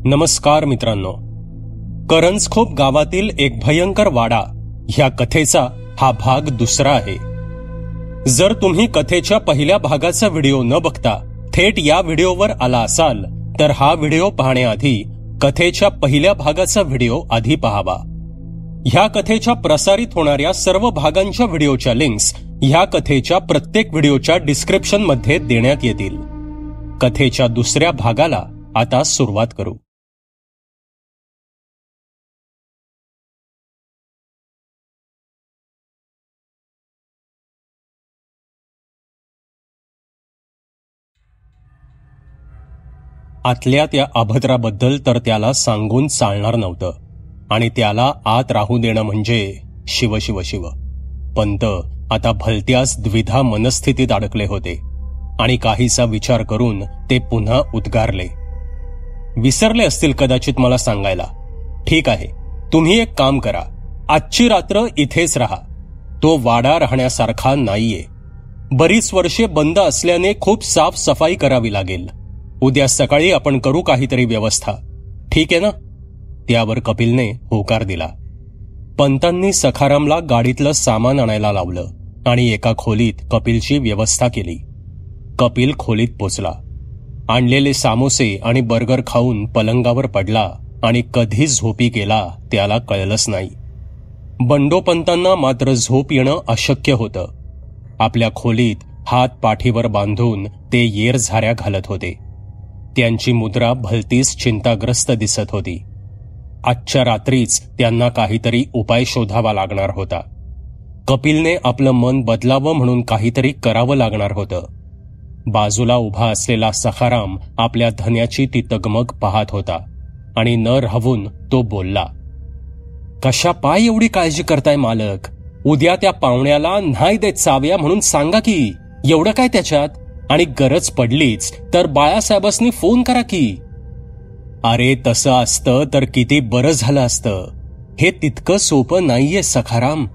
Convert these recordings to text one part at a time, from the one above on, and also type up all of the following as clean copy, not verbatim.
नमस्कार मित्रांनो, करंजखोप गावातील एक भयंकर वाडा ह्या कथेचा हा भाग दुसरा आहे. जर तुम्ही कथेच्या पहिल्या भागाचा व्हिडिओ न बघता थेट या व्हिडिओवर आला असाल तर हा व्हिडिओ पाहण्याआधी कथेच्या पहिल्या भागाचा व्हिडिओ आधी पाहावा. ह्या कथेच्या प्रसारित होणाऱ्या सर्व भागांच्या व्हिडिओच्या लिंक्स ह्या कथेच्या प्रत्येक व्हिडिओच्या डिस्क्रिप्शन मध्ये देण्यात येतील. कथेच्या दुसऱ्या भागाला आता सुरुवात करू. आतल्या त्या अभद्राबद्दल तर त्याला सांगून चालणार नव्हतं आणि त्याला आत राहू देणं म्हणजे शिव शिव शिव. पंत आता भलत्याच द्विधा मनस्थितीत अडकले होते आणि काहीसा विचार करून ते पुन्हा उद्गारले. विसरले असतील कदाचित मला सांगायला. ठीक आहे, तुम्ही एक काम करा, आजची रात्र इथेच राहा. तो वाडा राहण्यासारखा नाहीये. बरीच वर्षे बंद असल्याने खूप साफसफाई करावी लागेल. उद्या सकाळी आपण करू काहीतरी व्यवस्था. ठीक आहे ना? त्यावर कपिलने होकार दिला. पंतांनी सखारामला गाडीतलं सामान आणायला लावलं आणि एका खोलीत कपिलची व्यवस्था केली. कपिल खोलीत पोचला. आणलेले सामोसे आणि बर्गर खाऊन पलंगावर पडला आणि कधी झोपी गेला त्याला कळलंच नाही. बंडोपंतांना मात्र झोप येणं अशक्य होतं. आपल्या खोलीत हात पाठीवर बांधून ते येरझाऱ्या घालत होते. त्यांची मुद्रा भलतीच चिंताग्रस्त दिसत होती. आजच्या रात्रीच त्यांना काहीतरी उपाय शोधावा लागणार होता. कपिलने आपलं मन बदलावं म्हणून काहीतरी करावं लागणार होतं. बाजूला उभा असलेला सखाराम आपल्या धन्याची ती तगमग पाहत होता आणि न राहून तो बोलला. कशा पाय एवढी काळजी करताय मालक? उद्या त्या पाहुण्याला नाही देत चाव्या म्हणून सांगा की. एवढं काय त्याच्यात? आणि गरज पडलीच तर बाळासाहेबांनी फोन करा की. अरे तसं असतं तर किती बरं झालं असतं. हे तितकं सोपं नाहीये सखाराम.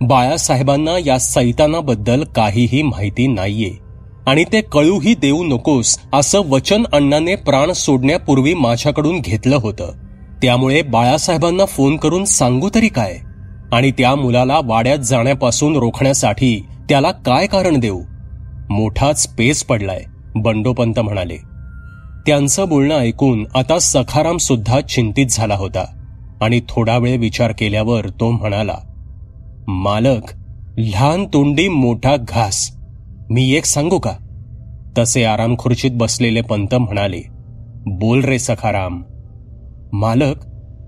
बाळासाहेबांना या सैतानाबद्दल काहीही माहिती नाहीये आणि ते कळूही देऊ नकोस असं वचन अण्णाने प्राण सोडण्यापूर्वी माझ्याकडून घेतलं होतं. त्यामुळे बाळासाहेबांना फोन करून सांगू तरी काय? आणि त्या मुलाला वाड्यात जाण्यापासून रोखण्यासाठी त्याला काय कारण देऊ? मोठाच पेच पडलाय, बंडोपंत म्हणाले. त्यांचं बोलणं ऐकून आता सखाराम सुद्धा चिंतित झाला होता आणि थोडा वेळ विचार केल्यावर तो म्हणाला, मालक, लहान तोंडी मोठा घास. मी एक सांगू का? तसे आराम खुर्चीत बसलेले पंत म्हणाले, बोल रे सखाराम. मालक,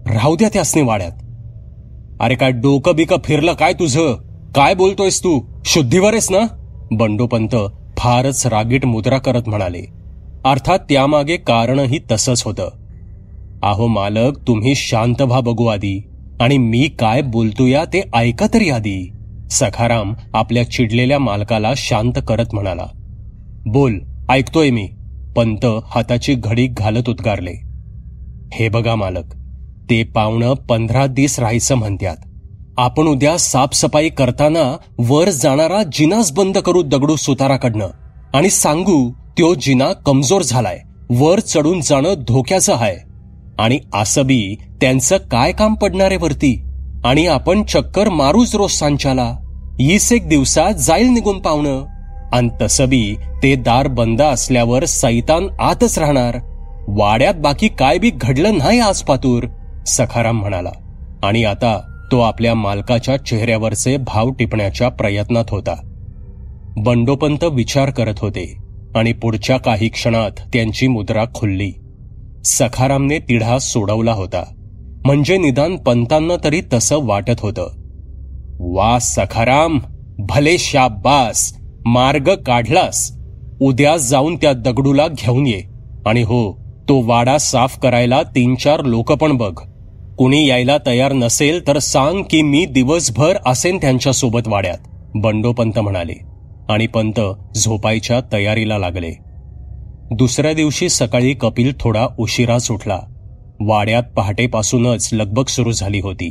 राहू द्या त्यासनी वाड्यात. अरे काय डोकं बिकं फिरलं काय तुझं? काय बोलतोयस तू? शुद्धीवर आहेस ना? बंडोपंत फारच रागीट मुद्रा करत म्हणाले. अर्थात त्यामागे कारणही तसंच होतं. अहो मालक, तुम्ही शांत व्हा बघू आधी आणि मी काय बोलतोया ते ऐका तरी आधी. सखाराम आपल्या चिडलेल्या मालकाला शांत करत म्हणाला. बोल, ऐकतोय मी. पंत हाताची घडी घालत उद्गारले. हे बघा मालक, ते पाहुणं 15 दिवस राहायचं म्हणतात. आपण उद्या साफसफाई करताना वर जाणारा जिनाच बंद करू दगडू सुताराकडनं आणि सांगू त्यो जिना कमजोर झालाय, वर चढून जाणं धोक्याचं आहे. आणि असं बी त्यांचं काय काम पडणारे वरती? आणि आपण चक्कर मारूच रोज सांच्याला. 21 दिवसात जाईल निघून पाहुणं. आणि तसं बी ते दार बंद असल्यावर सैतान आतच राहणार. वाड्यात बाकी काय बी घडलं नाही आज पातूर, सखाराम म्हणाला. आणि आता तो आपल्या मालकाच्या चेहऱ्यावरचे भाव टिपण्याच्या प्रयत्नात होता. बंडोपंत विचार करत होते आणि पुढच्या काही क्षणात त्यांची मुद्रा खुलली. सखारामने तिढा सोडवला होता. म्हणजे निदान पंतांना तरी तसं वाटत होतं. वा सखाराम, भले शाबास, मार्ग काढलास. उद्या जाऊन त्या दगडूला घेऊन ये. आणि हो, तो वाडा साफ करायला 3-4 लोक पण बघ. कुणी यायला तयार नसेल तर सांग की मी दिवसभर असेन त्यांच्यासोबत वाड्यात, बंडोपंत म्हणाले. आणि पंत झोपायच्या तयारीला लागले. दुसऱ्या दिवशी सकाळी कपिल थोडा उशिराच उठला. वाड्यात पहाटेपासूनच लगबग सुरू झाली होती.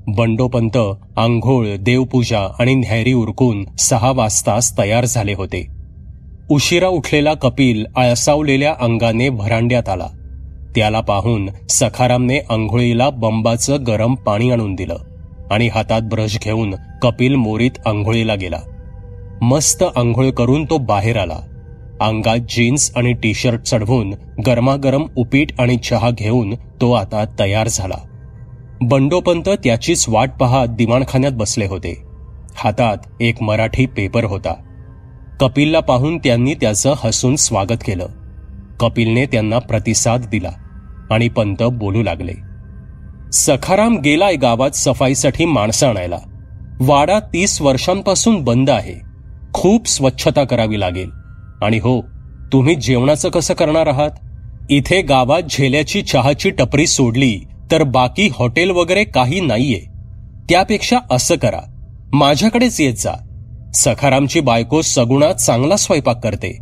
बंडोपंत आंघोळ, देवपूजा आणि न्याहारी उरकून 6 वाजताच तयार झाले होते. उशिरा उठलेला कपिल आळसावलेल्या अंगाने व्हरांड्यात आला. त्याला पाहून सखारामने अंघोळीला बंबाचं गरम पाणी आणून दिलं आणि हातात ब्रश घेऊन कपिल मोरीत अंघोळीला गेला. मस्त अंघोळ करून तो बाहेर आला. अंगात जीन्स आणि टी शर्ट चढवून गरमागरम उपीट आणि चहा घेऊन तो आता तयार झाला. बंडोपंत त्याचीच वाट पाहत दिवाणखान्यात बसले होते. हातात एक मराठी पेपर होता. कपिलला पाहून त्यांनी त्याचं हसून स्वागत केलं. कपिलने त्यांना प्रतिसाद दिला आणि पंत बोलू लागले. सखाराम गेलाय गावात सफाईसाठी माणसं आणायला. वाडा 30 वर्षांपासून बंद आहे. खूप स्वच्छता करावी लागेल. आणि हो, तुम्ही जेवणाचं कसं करणार आहात? इथे गावात झेल्याची चहाची टपरी सोडली तर बाकी हॉटेल वगैरे काही नाहीये. त्यापेक्षा असं करा, माझ्याकडेच येत जा. सखारामची बायको सगुणा चांगला स्वयंपाक करते.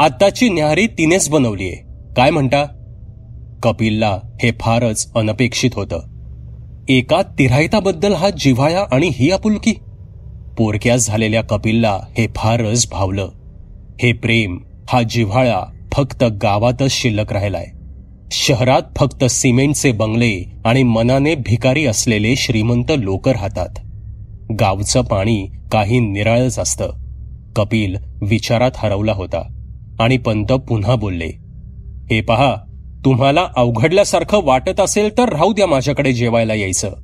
आत्ताची न्याहारी तिनेच बनवलीये. काय म्हणता? कपिलला हे फारच अनपेक्षित होतं. एका तिराहिताबद्दल हा जिव्हाळा आणि ही आपुलकी. पोरक्या झालेल्या कपिलला हे फारच भावलं. हे प्रेम, हा जिव्हाळा फक्त गावातच शिल्लक राहिलाय. शहरात फक्त सिमेंटचे बंगले आणि मनाने भिकारी असलेले श्रीमंत लोक राहतात. गावचं पाणी काही निराळच असतं. कपिल विचारात हरवला होता आणि पंत पुन्हा बोलले. हे पहा, तुम्हाला अवघडल्यासारखं वाटत असेल तर राहू द्या माझ्याकडे जेवायला यायचं,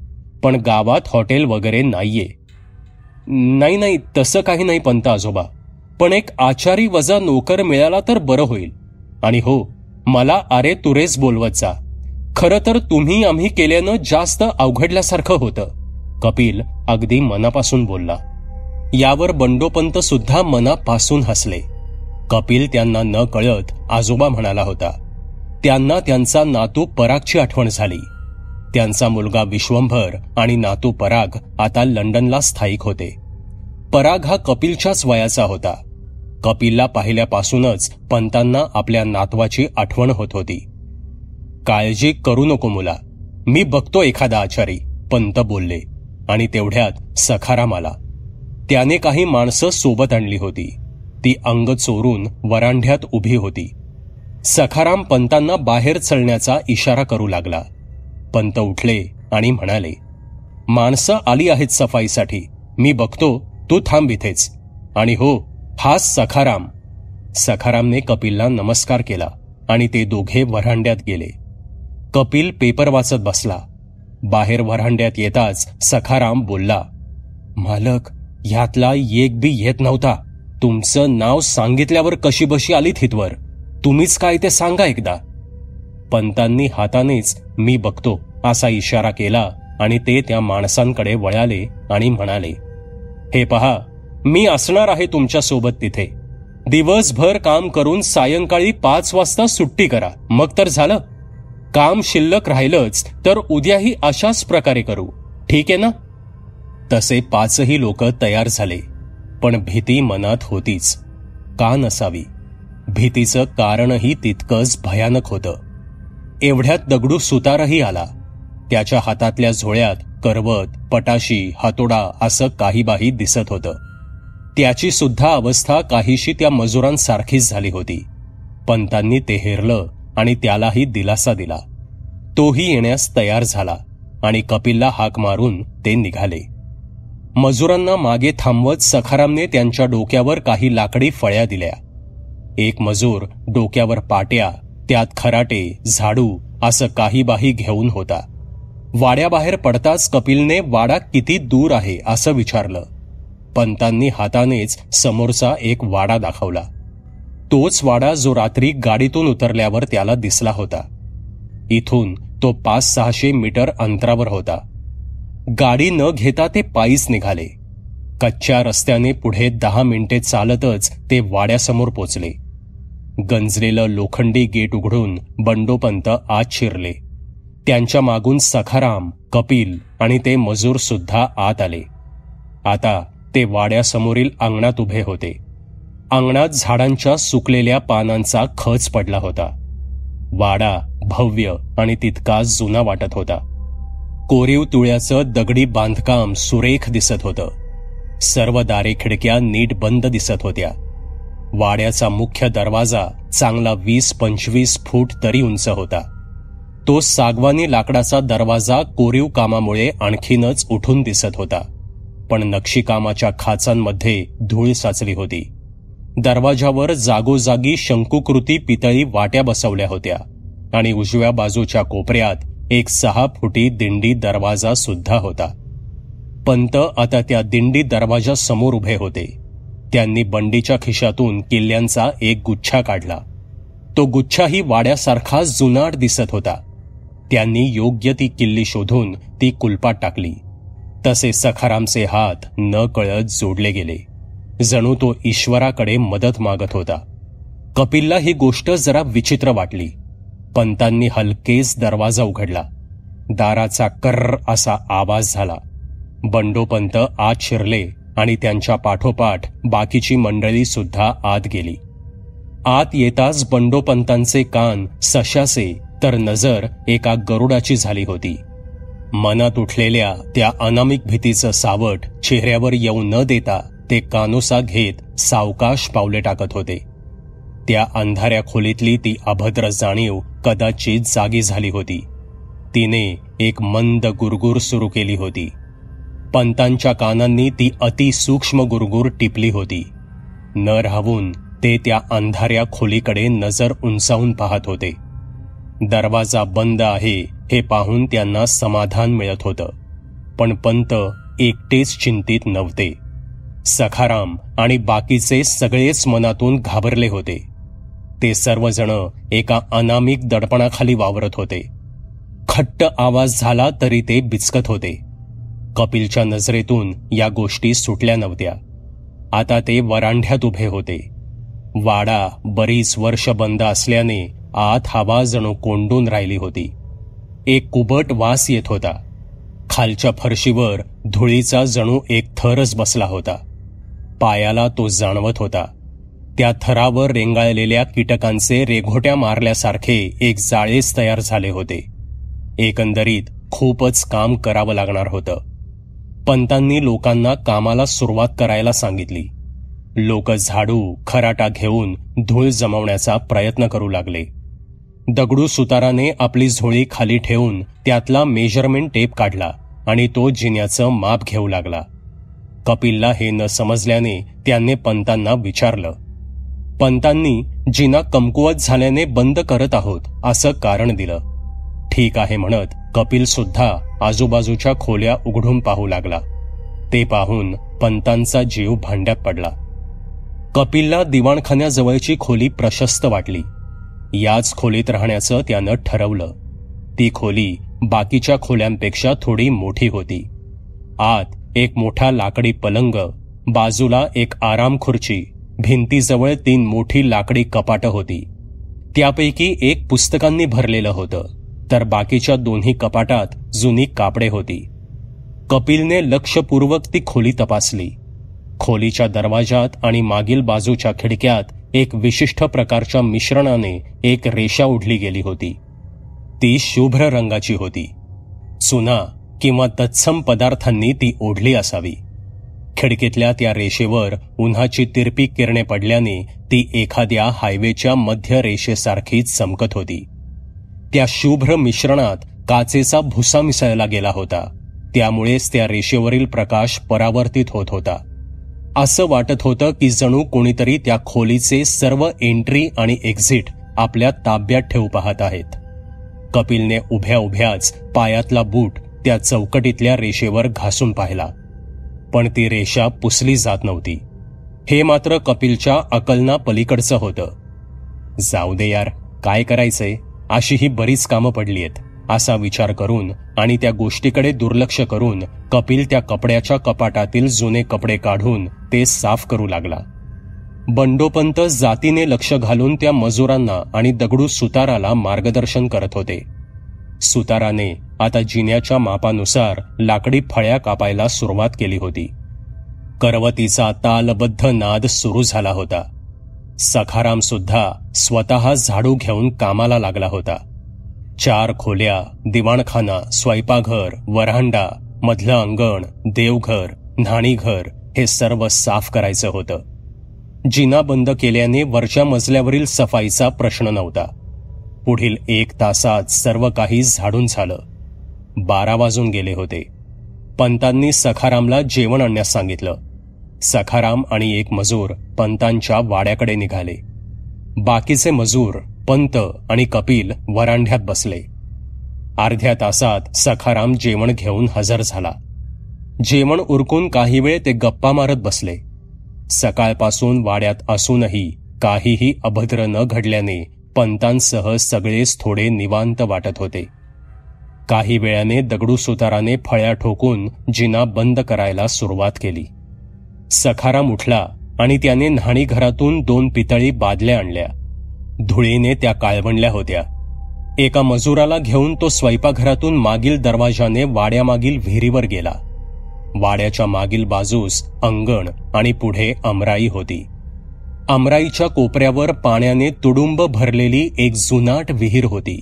पण गावात हॉटेल वगैरे नाहीये. नाही, तसं काही नाही पंत आजोबा, पण एक आचारी वजा नोकर मिळाला तर बरं होईल. आणि हो, मला अरे तुरेच बोलवत जा. खरं तर तुम्ही आम्ही केल्यानं जास्त अवघडल्यासारखं होतं. कपिल अगदी मनापासून बोलला. यावर बंडोपंत सुद्धा मनापासून हसले. कपिल त्यांना न कळत आजोबा म्हणाला होता. त्यांना त्यांचा नातू परागची आठवण झाली. त्यांचा मुलगा विश्वंभर आणि नातू पराग आता लंडनला स्थायिक होते. पराग हा कपिलच्याच वयाचा होता. कपिलला पाहिल्यापासूनच पंतांना आपल्या नातवाची आठवण होत होती. काळजी करू नको मुला, मी बघतो एखादा आचारी, पंत बोलले. आणि तेवढ्यात सखाराम आला. त्याने काही माणसं सोबत आणली होती. ती अंग चोरून वरांढ्यात उभी होती. सखाराम पंतांना बाहेर चलण्याचा इशारा करू लागला. पंत उठले आणि म्हणाले, माणसं आली आहेत सफाईसाठी, मी बघतो, तू थांब इथेच. आणि हो, हाच सखाराम. सखारामने कपिलला नमस्कार केला आणि ते दोघे वरांड्यात गेले. कपिल पेपर वाचत बसला. बाहेर वरांड्यात येताच सखाराम बोलला. मालक, ह्यातला एक बी येत नव्हता. तुमचं नाव सांगितल्यावर कशीबशी आली थितवर. तुम्हीच काय ते सांगा एकदा. पंतांनी हातानेच मी बघतो असा इशारा केला आणि ते त्या माणसांकडे वळाले आणि म्हणाले, हे पहा, मी असणार आहे तुमच्या सोबत तिथे. दिवसभर काम करून सायंकाळी 5 वाजता सुट्टी करा, मग तर झालं. काम शिल्लक राहिलंच तर उद्याही अशाच प्रकारे करू, ठीक आहे ना? तसे 5ही लोक तयार झाले. पण भीती मनात होतीच. का नसावी? भीतीचं कारणही तितकंच भयानक होतं. एवढ्यात दगडू सुतारही आला. त्याच्या हातातल्या झोळ्यात करवत, पटाशी, हातोडा असं काहीबाही दिसत होतं. त्याची सुद्धा अवस्था काहीशी त्या मजुरांसारखीच झाली होती. पंतांनी ते हेरलं आणि त्यालाही दिलासा दिला. तोही येण्यास तयार झाला आणि कपिलला हाक मारून ते निघाले. मजुरांना मागे थांबवत सखारामने त्यांच्या डोक्यावर काही लाकडी फळ्या दिल्या. एक मजूर डोक्यावर पाट्या, त्यात खराटे, झाडू असं काहीबाही घेऊन होता. वाड्याबाहेर पडताच कपिलने वाडा किती दूर आहे असं विचारलं. पंतांनी हातानेच समोरचा एक वाडा दाखवला. तोच वाडा जो रात्री गाडीतून उतरल्यावर त्याला दिसला होता. इथून तो 500-600 मीटर अंतरावर होता. गाडी न घेता ते पायीच निघाले. कच्च्या रस्त्याने पुढे 10 मिनिटे चालतच ते वाड्यासमोर पोचले. गंजलेलं लोखंडी गेट उघडून बंडोपंत आत शिरले. त्यांच्या मागून सखाराम, कपिल आणि ते मजूर सुद्धा आत आले. आता ते वाड्यासमोरील अंगणात उभे होते. अंगणात झाडांच्या सुकलेल्या पानांचा खच पडला होता. वाडा भव्य आणि तितकाच जुना वाटत होता. कोरीव तुळ्याचं दगडी बांधकाम सुरेख दिसत होतं. सर्व दारे खिडक्या नीट बंद दिसत होत्या. वाड्याचा मुख्य दरवाजा चांगला 20-25 फूट तरी उंच होता. तो सागवानी लाकडाचा दरवाजा कोरीव कामामुळे आणखीनच उठून दिसत होता, पण नक्षीकामाच्या खाचांमध्ये धूळ साचली होती. दरवाजावर जागोजागी शंकुकृती पितळी वाट्या बसवल्या होत्या आणि उजव्या बाजूच्या कोपऱ्यात एक 6 फुटी दिंडी दरवाजा सुद्धा होता. पंत आता त्या दिंडी दरवाजासमोर उभे होते. त्यांनी बंडीच्या खिशातून किल्ल्यांचा एक गुच्छा काढला. तो गुच्छाही वाड्यासारखा जुनाट दिसत होता. त्यांनी योग्य ती किल्ली शोधून ती कुलपात टाकली. तसे सखारामचे हात न कळत जोडले गेले, जणू तो ईश्वराकडे मदत मागत होता. कपिलला ही गोष्ट जरा विचित्र वाटली. पंतांनी हलकेच दरवाजा उघडला. दाराचा कर्र असा आवाज झाला. बंडोपंत आत शिरले आणि त्यांच्या पाठोपाठ बाकीची मंडळी सुद्धा आत गेली. आत येताच बंडोपंतांचे कान सशाचे तर नजर एका गरुडाची झाली होती. मनात उठलेल्या त्या अनामिक भीतीचं सावट चेहऱ्यावर येऊ न देता ते कानोसा घेत सावकाश पावले टाकत होते. त्या अंधाऱ्या खोलीतली ती अभद्र जाणीव कदाचित जागी झाली होती. तिने एक मंद गुरगुर सुरू केली होती. पंतांच्या कानांनी ती अतिसूक्ष्म गुरगुर टिपली होती. न राहून ते त्या अंधाऱ्या खोलीकडे नजर उंचावून पाहत होते. दरवाजा बंद आहे हे पाहून त्यांना समाधान मिळत होतं, पण पंत एकटेच चिंतित नव्हते. सखाराम आणि बाकीचे सगळेच मनातून घाबरले होते. ते सर्वजण एका अनामिक दडपणाखाली वावरत होते. खट्ट आवाज झाला तरी ते बिचकत होते. कपिलच्या नजरेतून या गोष्टी सुटल्या नव्हत्या. आता ते वरांढ्यात उभे होते. वाडा बरीच वर्ष बंद असल्याने आत हवा जणू कोंडून राहिली होती. एक कुबट वास येत होता. खालच्या फरशीवर धुळीचा जणू एक थरच बसला होता. पायाला तो जाणवत होता. त्या थरावर रेंगाळलेल्या कीटकांचे रेघोट्या मारल्यासारखे एक जाळेच तयार झाले होते. एकंदरीत खूपच काम करावं लागणार होतं. पंतांनी लोकांना कामाला सुरुवात करायला सांगितली. लोक झाडू खराटा घेऊन धूळ जमवण्याचा प्रयत्न करू लागले. दगडू सुताराने आपली झोळी खाली ठेवून त्यातला मेजरमेंट टेप काढला आणि तो जिन्याचं माप घेऊ लागला. कपिलला हे न समजल्याने त्याने पंतांना विचारलं. पंतांनी जिना कमकुवत झाल्याने बंद करत आहोत असं कारण दिलं. ठीक आहे म्हणत कपिल सुद्धा आजूबाजूच्या खोल्या उघडून पाहू लागला. ते पाहून पंतांचा जीव भांड्यात पडला. कपिलला दिवाणखान्याजवळची खोली प्रशस्त वाटली. याच खोलीत राहण्याचं त्यानं ठरवलं. ती खोली बाकीच्या खोल्यांपेक्षा थोडी मोठी होती. आत एक मोठा लाकडी पलंग, बाजूला एक आराम खुर्ची, भिंतीजवळ 3 मोठी लाकडी कपाटं होती. त्यापैकी एक पुस्तकांनी भरलेलं होतं, तर बाकीच्या 2 कपाटात जुनी कापडे होती. कपिलने लक्षपूर्वक ती खोली तपासली. खोलीच्या दरवाजात आणि मागील बाजूच्या खिडक्यात एक विशिष्ट प्रकारच्या मिश्रणाने एक रेषा उडली गेली होती. ती शुभ्र रंगाची होती. चुना किंवा तत्सम पदार्थांनी ती ओढली असावी. खिडकीतल्या त्या रेषेवर उन्हाची तिरपी किरणे पडल्याने ती एखाद्या हायवेच्या मध्य रेषेसारखी चमकत होती. त्या शुभ्र मिश्रणात काचेचा भुसा मिसळला गेला होता. त्यामुळेच त्या रेषेवरील प्रकाश परावर्तित होत होता. असं वाटत होतं की जणू कोणीतरी त्या खोलीचे सर्व एंट्री आणि एक्झिट आपल्या ताब्यात ठेवू पाहत आहेत. कपिलने उभ्या उभ्याच पायातला बूट त्या चौकटीतल्या रेषेवर घासून पाहिला, पण ती रेषा पुसली जात नव्हती. हे मात्र कपिलच्या अकलना पलीकडचं होतं. जाऊ दे यार, काय करायचंय, अशी ही बरीच कामं पडली आहेत असा विचार करून आणि त्या गोष्टीकडे दुर्लक्ष करून कपिल त्या कपड्याच्या कपाटातील जुने कपडे काढून ते साफ करू लागला. बंडोपंत जातीने लक्ष घालून त्या मजुरांना आणि दगडू सुताराला मार्गदर्शन करत होते. सुताराने आता जिन्याच्या मापानुसार लाकडी फळ्या कापायला सुरुवात केली होती. करवतीचा तालबद्ध नाद सुरू झाला होता. सखाराम सुद्धा स्वतः झाडू घेऊन कामाला लागला होता. 4 खोल्या, दिवाणखाना, स्वयंपाकघर, वरांडा, मधलं अंगण, देवघर, न्हाणीघर हे सर्व साफ करायचं होतं. जिना बंद केल्याने वरच्या मजल्यावरील सफाईचा प्रश्न नव्हता. पुढील 1 तासात सर्व काही झाडून झालं. 12 वाजून गेले होते. पंतांनी सखारामला जेवण आणण्यास सांगितलं. सखाराम आणि एक मजूर पंतांच्या वाड्याकडे निघाले. बाकीचे मजूर, पंत आणि कपिल वरांड्यात बसले. अर्ध्या तासात सखाराम जेवण घेऊन हजर झाला. जेवण उरकून काही वेळ ते गप्पा मारत बसले. सकाळपासून वाड्यात असूनही काहीही अभद्र न घडल्याने पंतांसह सगळेच थोडे निवांत वाटत होते. काही वेळाने दगडू सुताराने फळ्या ठोकून जिना बंद करायला सुरुवात केली. सखाराम उठला आणि त्याने न्हाणीघरातून 2 पितळी बादल्या आणल्या. धुळीने त्या काळवंडल्या होत्या. एका मजुराला घेऊन तो स्वयंपाकघरातून मागील दरवाजाने वाड्यामागील विहिरीवर गेला. वाड्याच्या मागील बाजूस अंगण आणि पुढे अमराई होती. अमराईच्या कोपऱ्यावर पाण्याने तुडुंब भरलेली एक जुनाट विहीर होती.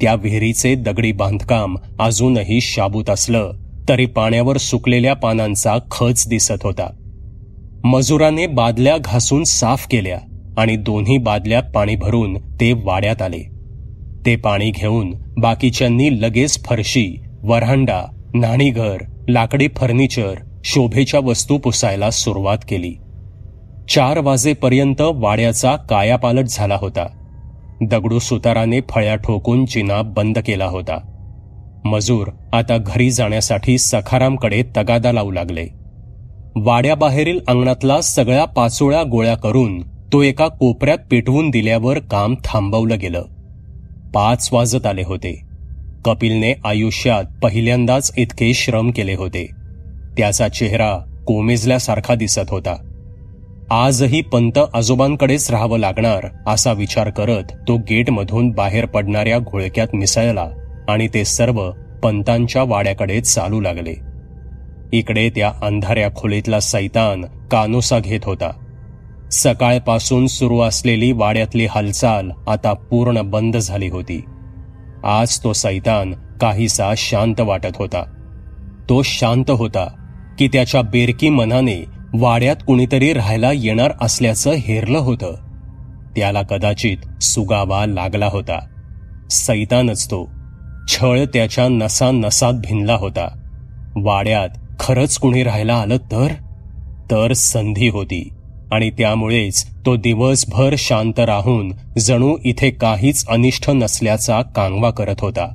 त्या विहिरीचे दगडी बांधकाम अजूनही शाबूत असलं तरी पाण्यावर सुकलेल्या पानांचा खच दिसत होता. मजुराने बादल्या घासून साफ केल्या आणि 2 बादल्यात पाणी भरून ते वाड्यात आले. ते पाणी घेऊन बाकीच्यांनी लगेच फरशी, वरांडा, न्हाणीघर, लाकडी फर्निचर, शोभेच्या वस्तू पुसायला सुरुवात केली. 4 वाजेपर्यंत वाड्याचा कायापालट झाला होता. दगडू सुताराने फळ्या ठोकून जिना बंद केला होता. मजूर आता घरी जाण्यासाठी सखारामकडे तगादा लावू लागले. वाड्याबाहेरील अंगणातला सगळ्या पाचोळ्या गोळ्या करून तो एका कोपऱ्यात पेटवून दिल्यावर काम थांबवलं गेलं. 5 वाजत आले होते. कपिलने आयुष्यात पहिल्यांदाच इतके श्रम केले होते. त्याचा चेहरा कोमेजल्यासारखा दिसत होता. आजही पंत आजोबांकडेच राहावं लागणार असा विचार करत तो गेटमधून बाहेर पडणाऱ्या घोळक्यात मिसळला आणि ते सर्व पंतांच्या वाड्याकडे चालू लागले. इकडे त्या अंधाऱ्या खोलीतला सैतान कानोसा घेत होता. सकाळपासून सुरू असलेली वाड्यातली हालचाल आता पूर्ण बंद झाली होती. आज तो सैतान काहीसा शांत वाटत होता. तो शांत होता की त्याच्या बेरकी मनाने वाड्यात कुणीतरी राहायला येणार असल्याचं हेरलं होतं. त्याला कदाचित सुगावा लागला होता. सैतानच तो. छळ त्याच्या नसानसात भिनला होता. वाड्यात खरंच कुणी राहायला आलं तर संधी होती आणि त्यामुळेच तो दिवसभर शांत राहून जणू इथे काहीच अनिष्ट नसल्याचा कांगवा करत होता.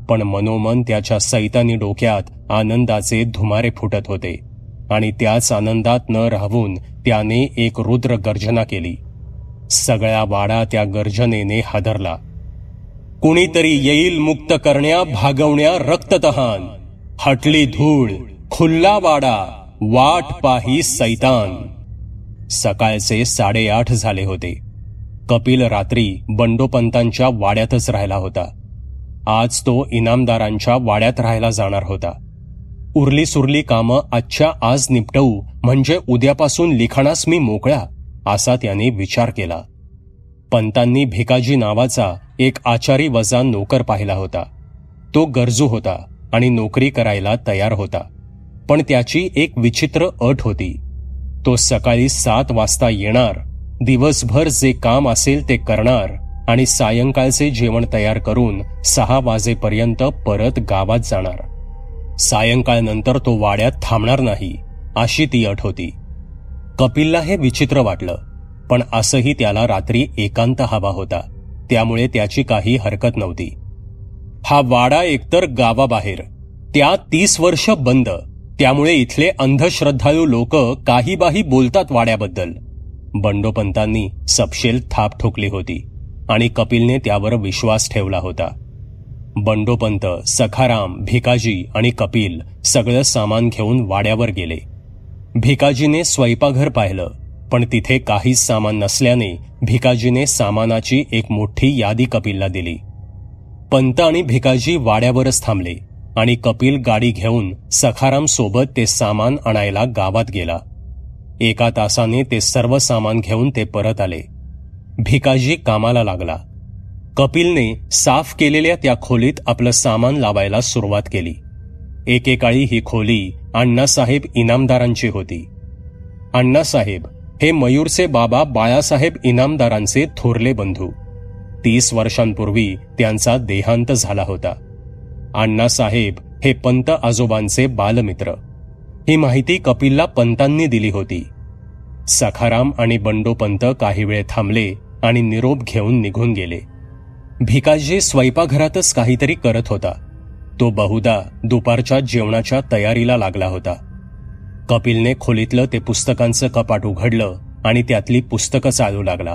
पण मनोमन त्याच्या सैतानी डोक्यात आनंदाचे धुमारे फुटत होते आणि त्याच आनंदात न राहून त्याने एक रुद्र गर्जना केली. सगळा वाडा त्या गर्जनेने हादरला. कुणीतरी येईल मुक्त करण्या भागवण्या रक्ततहान. हटली धूळ, खुल्ला वाडा, वाट पाही सैतान. सकाळचे 8:30 झाले होते. कपिल रात्री बंडोपंतांच्या वाड्यातच राहिला होता. आज तो इनामदारांच्या वाड्यात राहायला जाणार होता. उरली सुरली कामं आजच्या आज निपटवू म्हणजे उद्यापासून लिखाणास मी मोकळा असा त्याने विचार केला. पंतांनी भिकाजी नावाचा एक आचारी वजा नोकर पाहिला होता. तो गरजू होता आणि नोकरी करायला तयार होता. पण त्याची एक विचित्र अट होती. तो सकाळी 7 वाजता येणार, दिवसभर जे काम असेल ते करणार आणि सायंकाळचे जेवण तयार करून 6 वाजेपर्यंत परत गावात जाणार. सायंकाळनंतर तो वाड्यात थांबणार नाही अशी ती अट होती. कपिलला हे विचित्र वाटलं, पण असंही त्याला रात्री एकांत हवा होता. त्यामुळे त्याची काही हरकत नव्हती. हा वाडा एकतर गावाबाहेर, त्या 30 वर्ष बंद. त्यामुळे इथले अंधश्रद्धाळू लोक काहीबाही बोलतात वाड्याबद्दल. बंडोपंतांनी सपशेल थाप ठोकली होती आणि कपिलने त्यावर विश्वास ठेवला होता. बंडोपंत, सखाराम, भिकाजी आणि कपिल सगळं सामान घेऊन वाड्यावर गेले. भिकाजीने स्वयंपाकघर पाहिलं, पण तिथे काहीच सामान नसल्याने भिकाजीने सामानाची एक मोठी यादी कपिलला दिली. पंत आणि भिकाजी वाड्यावरच थांबले आणि कपिल गाडी घेऊन सखाराम सोबत ते सामान आणायला गावात गेला. 1 तासाने ते सर्व सामान घेऊन ते परत आले. भिकाजी कामाला लागला. कपिलने साफ केलेल्या त्या खोलीत आपलं सामान लावायला सुरुवात केली. एकेकाळी ही खोली अण्णासाहेब इनामदारांची होती. अण्णासाहेब हे मयूरचे बाबा बाळासाहेब इनामदारांचे थोरले बंधू. 30 वर्षांपूर्वी त्यांचा देहांत झाला होता. अण्णासाहेब हे पंत आजोबांचे बालमित्र. ही माहिती कपिलला पंतांनी दिली होती. सखाराम आणि बंडोपंत काही वेळ थांबले आणि निरोप घेऊन निघून गेले. भिकाजी स्वयंपाकघरातच काहीतरी करत होता. तो बहुधा दुपारच्या जेवणाच्या तयारीला लागला होता. कपिलने खोलीतलं ते पुस्तकांचं कपाट उघडलं आणि त्यातली पुस्तकं चालू लागला.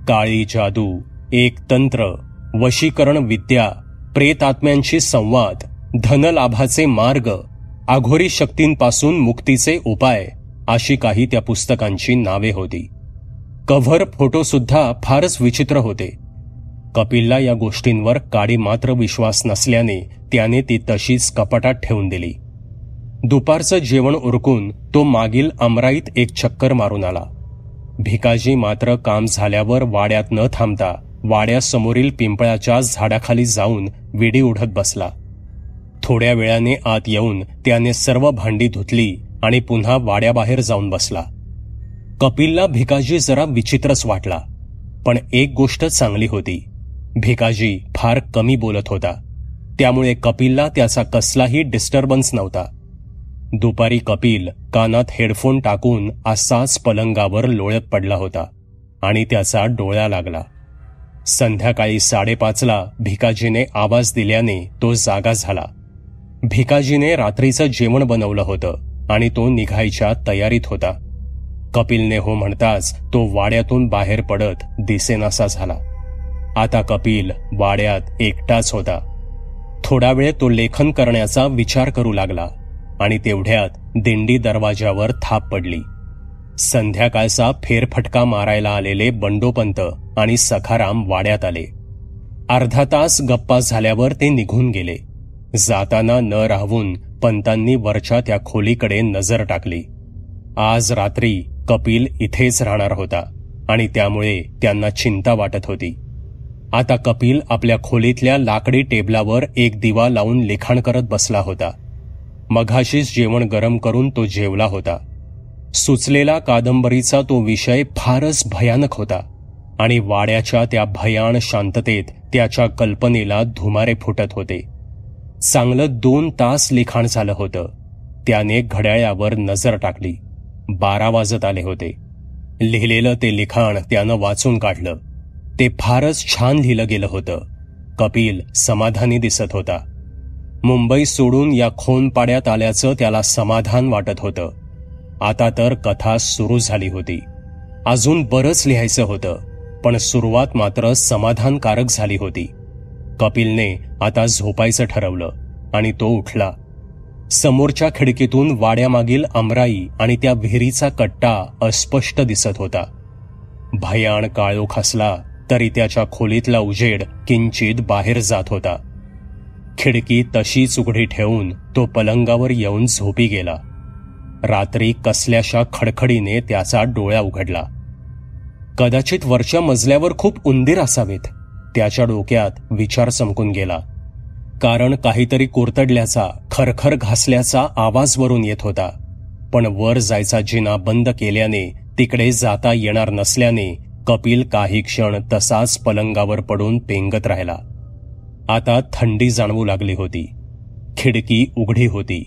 काळी जादू, एक तंत्र, वशीकरण विद्या, प्रेतात्म्यांशी संवाद, धनलाभाचे मार्ग, आघोरी शक्तींपासून मुक्तीचे उपाय अशी काही त्या पुस्तकांची नावे होती. कव्हर फोटो सुद्धा फारच विचित्र होते. कपिलला या गोष्टींवर काडी मात्र विश्वास नसल्याने त्याने ती तशीच कपाटात ठेवून दिली. दुपारचं जेवण उरकून तो मागील आमराईत एक चक्कर मारून आला. भिकाजी मात्र काम झाल्यावर वाड्यात न थांबता वाड्यासमोरील पिंपळाच्या झाडाखाली जाऊन विडी उडत बसला. थोड्या वेळाने आत येऊन त्याने सर्व भांडी धुतली आणि पुन्हा वाड्याबाहेर जाऊन बसला. कपिलला भिकाजी जरा विचित्रच वाटला, पण एक गोष्ट चांगली होती. भिकाजी फार कमी बोलत होता, त्यामुळे कपिलला त्याचा कसलाही डिस्टर्बन्स नव्हता. दुपारी कपिल कानात हेडफोन टाकून असाच पलंगावर लोळत पडला होता आणि त्याचा डोळा लागला. संध्याकाळी 5:30ला भिकाजीने आवाज दिल्याने तो जागा झाला. भिकाजीने रात्रीचं जेवण बनवलं होतं आणि तो निघायच्या तयारीत होता. कपिलने हो म्हणताच तो वाड्यातून बाहेर पडत दिसेनासा झाला. आता कपिल वाड्यात एकटाच होता. थोडा वेळ तो लेखन करण्याचा विचार करू लागला आणि तेवढ्यात दिंडी दरवाजावर थाप पडली. संध्याकाळचा फेरफटका मारायला आलेले बंडोपंत आणि सखाराम वाड्यात आले. अर्धा तास गप्पा झाल्यावर ते निघून गेले. जाताना न राहून पंतांनी वरच्या त्या खोलीकडे नजर टाकली. आज रात्री कपिल इथेच राहणार होता आणि त्यामुळे त्यांना चिंता वाटत होती. आता कपिल आपल्या खोलीतल्या लाकडी टेबलावर एक दिवा लावून लिखाण करत बसला होता. मघाशीच जेवण गरम करून तो जेवला होता. सुचलेला कादंबरीचा तो विषय फारच भयानक होता आणि वाड्याच्या त्या भयान शांततेत त्याच्या कल्पनेला धुमारे फुटत होते. चांगलं 2 तास लिखाण झालं होतं. त्याने घड्याळावर नजर टाकली. 12 वाजत आले होते. लिहिलेलं ते लिखाण त्यानं वाचून काढलं. ते फारच छान लिहिलं गेलं होतं. कपिल समाधानी दिसत होता. मुंबई सोडून या खोनपाड्यात आल्याचं त्याला समाधान वाटत होतं. आता तर कथा सुरू झाली होती. अजून बरंच लिहायचं होतं, पण सुरुवात मात्र समाधानकारक झाली होती. कपिलने आता झोपायचं ठरवलं आणि तो उठला. समोरच्या खिडकीतून वाड्यामागील आमराई आणि त्या विहिरीचा कट्टा अस्पष्ट दिसत होता. भयाण काळोख असला तरी त्याच्या खोलीतला उजेड किंचित बाहेर जात होता. खिडकी तशीच उघडी ठेवून तो पलंगावर येऊन झोपी गेला. रात्री कसल्याशा खडखडीने त्याचा डोळा उघडला. कदाचित वरच्या मजल्यावर खूप उंदीर असावेत. त्याच्या डोक्यात विचार चमकून गेला. कारण काहीतरी कोरतडल्याचा, खरखर घासल्याचा आवाज वरून येत होता. पण वर जायचा जिना बंद केल्याने तिकडे जाता येणार नसल्याने कपिल काही क्षण तसाच पलंगावर पडून पेंगत राहिला. आता थंडी जाणवू लागली होती. खिडकी उघडी होती.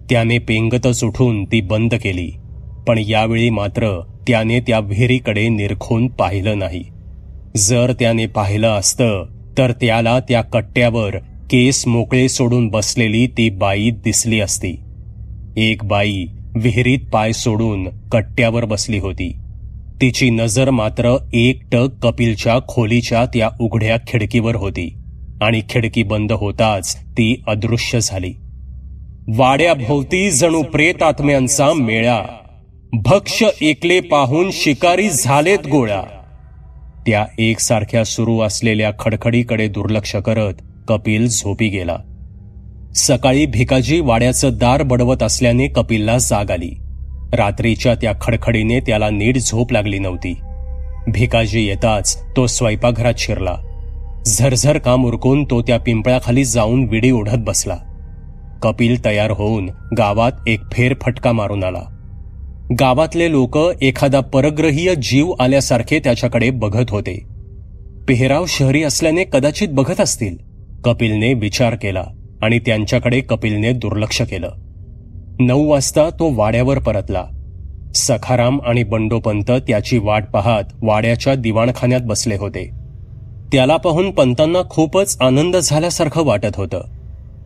त्याने पेंगतच उठून ती बंद केली. पण यावेळी मात्र त्याने त्या विहिरीकडे निरखून पाहिलं नाही. जर त्याने पाहिलं असतं तर त्याला त्या कट्ट्यावर केस मोकळे सोडून बसलेली ती बाई दिसली असती. एक बाई विहिरीत पाय सोडून कट्ट्यावर बसली होती. तिची नजर मात्र एकटक कपिलच्या खोलीच्या त्या उघड्या खिडकीवर होती आणि खिडकी बंद होताच ती अदृश्य झाली. वाड्याभोवती जणू प्रेतात्म्यांचा मेळा. भक्ष एकले पाहून शिकारी झालेत गोळा. त्या एकसारख्या सुरू असलेल्या खडखडीकडे दुर्लक्ष करत कपिल झोपी गेला. सकाळी भिकाजी वाड्याचं दार बडवत असल्याने कपिलला जाग आली. रात्रीच्या त्या खडखडीने त्याला नीट झोप लागली नव्हती. भिकाजी येताच तो स्वयंपाकघरात शिरला. झरझर काम उरकून तो त्या पिंपळाखाली जाऊन विडी ओढत बसला. कपिल तयार होऊन गावात एक फेरफटका मारून आला. गावातले लोक एखादा परग्रहीय जीव आल्यासारखे त्याच्याकडे बघत होते. पेहराव शहरी असल्याने कदाचित बघत असतील. कपिलने विचार केला आणि त्यांच्याकडे कपिलने दुर्लक्ष केलं. 9 वाजता तो वाड्यावर परतला. सखाराम आणि बंडोपंत त्याची वाट पाहत वाड्याच्या दिवाणखान्यात बसले होते. त्याला पाहून पंतांना खूपच आनंद झाल्यासारखं वाटत होतं.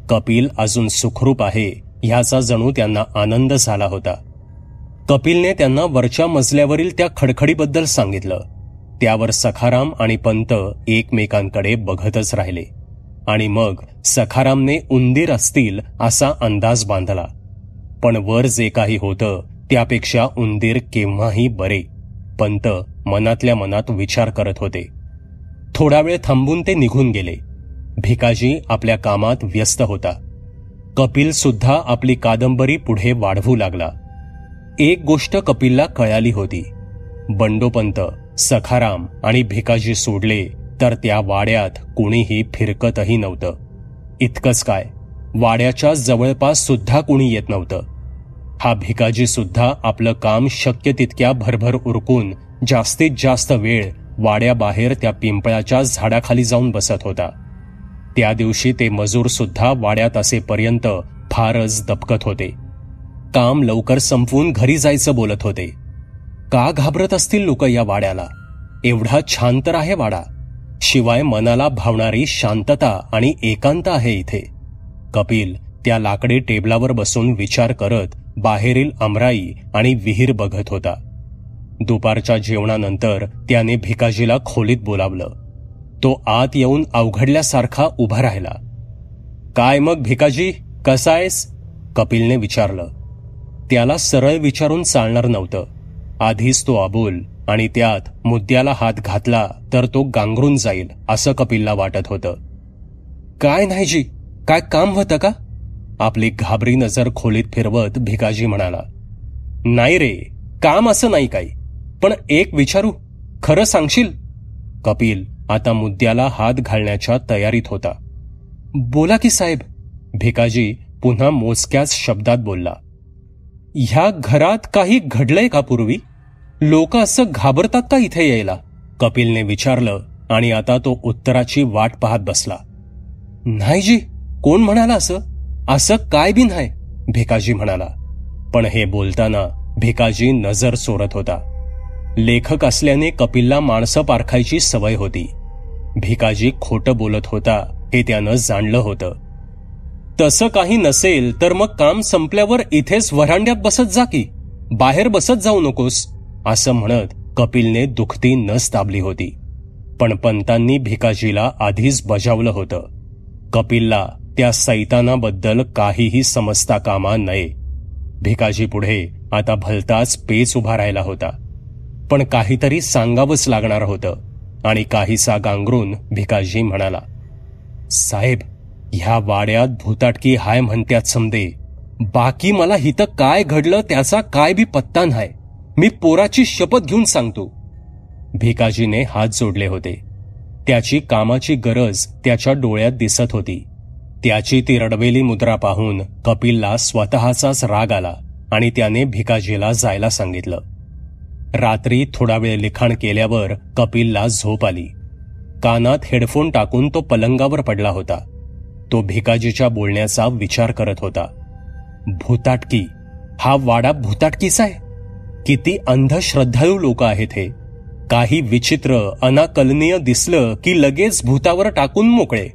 कपिल अजून सुखरूप आहे ह्याचा जणू त्यांना आनंद झाला होता. कपिलने त्यांना वरच्या मजल्यावरील त्या खडखडीबद्दल सांगितलं. त्यावर सखाराम आणि पंत एकमेकांकडे बघतच राहिले आणि मग सखारामने उंदीर असतील असा अंदाज बांधला. पण वर जे काही होतं त्यापेक्षा उंदीर केव्हाही बरे, पंत मनातल्या मनात विचार करत होते. थोडा वेळ थांबून ते निघून गेले. भिकाजी आपल्या कामात व्यस्त होता. कपिल सुद्धा आपली कादंबरी पुढे वाढवू लागला. एक गोष्ट कपिलला कळाली होती. बंडोपंत, सखाराम आणि भिकाजी सोडले तर त्या वाड्यात कुणीही फिरकतही नव्हतं. इतकंच काय, वाड्याच्या जवळपास सुद्धा कुणी येत नव्हतं. हा भिकाजी सुद्धा आपलं काम शक्य तितक्या भरभर उरकून जास्तीत जास्त वेळ वाड्याबाहेर त्या पिंपळाच्या झाडाखाली जाऊन बसत होता. त्या दिवशी ते मजूर सुद्धा वाड्यात असेपर्यंत फारच दबकत होते. काम लवकर संपवून घरी जायचं बोलत होते. का घाबरत असतील लोक या वाड्याला? एवढा छान तर आहे वाडा. शिवाय मनाला भावणारी शांतता आणि एकांत आहे इथे. कपिल त्या लाकडी टेबलावर बसून विचार करत बाहेरील आमराई आणि विहीर बघत होता. दुपारच्या जेवणानंतर त्याने भिकाजीला खोलीत बोलावलं. तो आत येऊन अवघडल्यासारखा उभा राहिला. काय मग भिकाजी, कसा आहेस? कपिलने विचारलं. त्याला सरळ विचारून चालणार नव्हतं. आधीच तो अबोल आणि त्यात मुद्द्याला हात घातला तर तो गांगरून जाईल असं कपिलला वाटत होतं. काय नाही जी, काय काम होतं का? आपली घाबरी नजर खोलीत फिरवत भिकाजी म्हणाला. नाही रे, काम असं नाही काही. पण एक विचारू, खरं सांगशील? कपिल आता मुद्द्याला हात घालण्याच्या तयारीत होता. बोला की साहेब. भिकाजी पुन्हा मोजक्याच शब्दात बोलला. ह्या घरात काही घडलंय का पूर्वी? लोक असं घाबरतात का इथे यायला? कपिलने विचारलं आणि आता तो उत्तराची वाट पाहत बसला. नाही जी, कोण म्हणाला असं? असं काय बी नाही, भिकाजी म्हणाला. पण हे बोलताना भिकाजी नजर चोरत होता. लेखक असल्याने कपिलला माणसं पारखायची सवय होती. भिकाजी खोटं बोलत होता हे त्यानं जाणलं होतं. तसं काही नसेल तर मग काम संपल्यावर इथेच व्हरांड्यात बसत जा की, बाहेर बसत जाऊ नकोस, असं म्हणत कपिलने दुखती नस दाबली होती. पण पंतांनी भिकाजीला आधीच बजावलं होतं. कपिलला त्या सैतानाबद्दल काहीही समजता कामा नये. भिकाजी पुढे आता भलताच पेच उभा राहिला होता. पण काहीतरी सांगावंच लागणार होतं आणि काहीसा गांगरून भिकाजी म्हणाला. साहेब, ह्या वाड्यात भूताटकी हाय म्हणत्यात समदे. बाकी मला हिथं काय घडलं त्याचा काय बी पत्ता नाही. मी पोराची शपथ घेऊन सांगतो. भिकाजीने हात जोडले होते. त्याची कामाची गरज त्याच्या डोळ्यात दिसत होती. त्याची ती रडवेली मुद्रा पाहून कपिलला स्वतःचाच राग आला आणि त्याने भिकाजीला जायला सांगितलं. रात्री थोडा वेळ लिखाण केल्यावर कपिलला झोप आली. कानात हेडफोन टाकून तो पलंगावर पडला होता. तो भिकाजीच्या बोलण्याचा विचार करत होता. भूताटकी, हा वाडा भूताटकीचा आहे. किती अंधश्रद्धाळू लोक आहेत हे. काही विचित्र अनाकलनीय दिसलं की लगेच भूतावर टाकून मोकळे.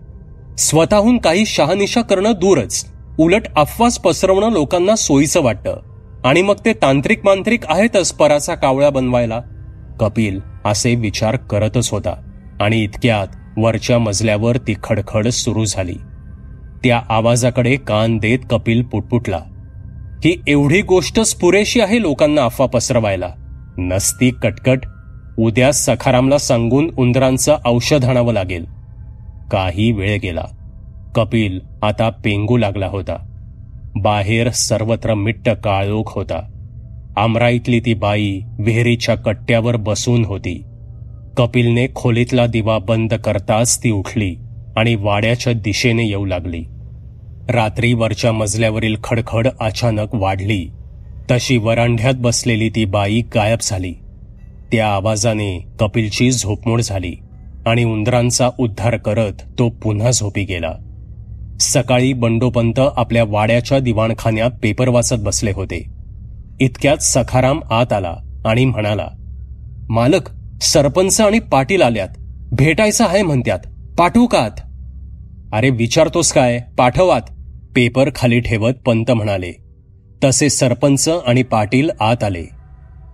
स्वतःहून काही शहानिशा करणं दूरच, उलट अफवाच पसरवणं लोकांना सोयीचं वाटतं. आणि मग ते तांत्रिक मांत्रिक आहेतच पराचा कावळा बनवायला. कपिल असे विचार करतच होता आणि इतक्यात वरच्या मजल्यावर ती खडखड सुरू झाली. त्या आवाजाकडे कान देत कपिल पुटपुटला. ही एवढी गोष्टच पुरेशी आहे लोकांना अफवा पसरवायला. नसती कटकट, उद्या सखारामला सांगून उंदरांचं औषध आणावं लागेल. काही वेळ गेला. कपिल आता पेंगू लागला होता. बाहेर सर्वत्र मिट्ट काळोख होता. आमराईतली ती बाई विहिरीच्या कट्ट्यावर बसून होती. कपिलने खोलीतला दिवा बंद करताच ती उठली आणि वाड्याच्या दिशेने येऊ लागली. रात्री वरच्या मजल्यावरील खडखड अचानक वाढली. तशी वरांड्यात बसलेली ती बाई गायब झाली. त्या आवाजाने कपिलची झोपमोड झाली. आणि उंदरांचा उद्धार करत तो पुन्हा झोपी गेला. सकाळी बंडोपंत आपल्या वाड्याच्या दिवाणखान्यात पेपर वाचत बसले होते. इतक्यात सखाराम आत आला आणि म्हणाला, मालक, सरपंच आणि पाटील आल्यात, भेटायचं आहे म्हणत्यात, पाठवू का आत? अरे विचारतोस काय, पाठवात. पेपर खाली ठेवत पंत म्हणाले. तसे सरपंच आणि पाटील आत आले.